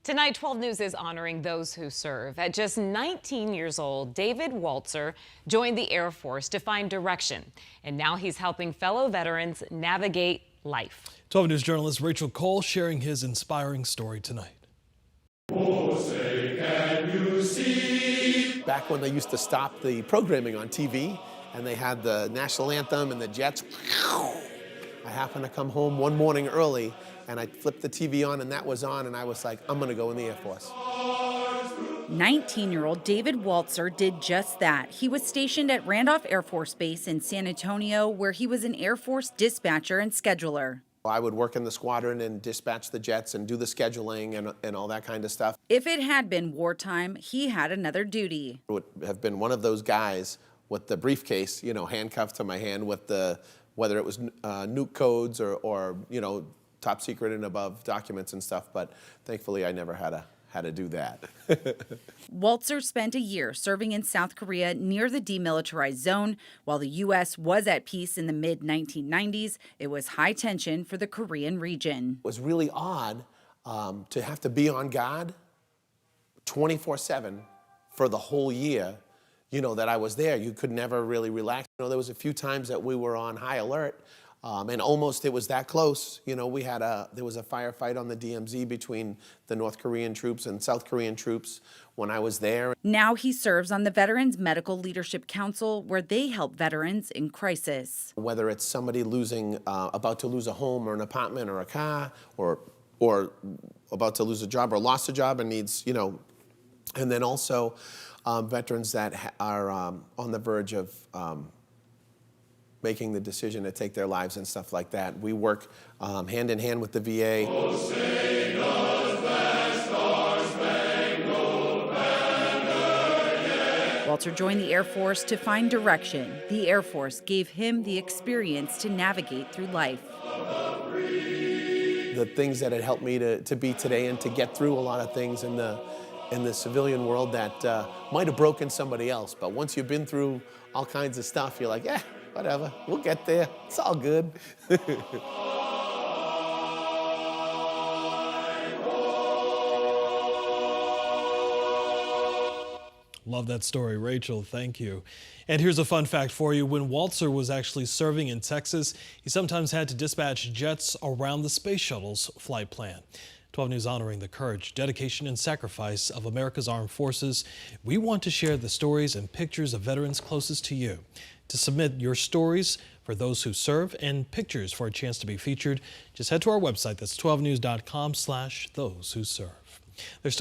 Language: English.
Tonight, 12 News is honoring those who serve. At just 19 years old, David Waltzer joined the Air Force to find direction, and now he's helping fellow veterans navigate life. 12 News journalist Rachel Cole sharing his inspiring story tonight. Oh, say can you see? Back when they used to stop the programming on TV and they had the national anthem and the jets, I happened to come home one morning early and I flipped the TV on and that was on and I was like, I'm gonna go in the Air Force. 19-year-old David Waltzer did just that. He was stationed at Randolph Air Force Base in San Antonio, where he was an Air Force dispatcher and scheduler. I would work in the squadron and dispatch the jets and do the scheduling and all that kind of stuff. If it had been wartime, he had another duty. I would have been one of those guys with the briefcase, handcuffed to my hand with whether it was nuke codes or top secret and above documents and stuff, but thankfully I never had to do that. Waltzer spent a year serving in South Korea near the demilitarized zone. While the U.S. was at peace in the mid-1990s, it was high tension for the Korean region. It was really odd to have to be on guard 24/7 for the whole year, that I was there. You could never really relax. There was a few times that we were on high alert, and almost it was that close. There was a firefight on the DMZ between the North Korean troops and South Korean troops when I was there. Now he serves on the Veterans Medical Leadership Council, where they help veterans in crisis. Whether it's somebody about to lose a home or an apartment or a car, or about to lose a job or lost a job and needs, and then also veterans that are on the verge of making the decision to take their lives and stuff like that. We work hand in hand with the VA. Oh, sing us that Star-Spangled Banner, yeah. Waltzer joined the Air Force to find direction. The Air Force gave him the experience to navigate through life. The things that had helped me to be today and to get through a lot of things in the civilian world that might have broken somebody else. But once you've been through all kinds of stuff, you're like, whatever, we'll get there. It's all good. Love that story, Rachel. Thank you. And here's a fun fact for you. When Waltzer was actually serving in Texas, he sometimes had to dispatch jets around the space shuttle's flight plan. 12 News honoring the courage, dedication, and sacrifice of America's armed forces. We want to share the stories and pictures of veterans closest to you. To submit your stories for those who serve and pictures for a chance to be featured, just head to our website. That's 12news.com/those who serve. There's still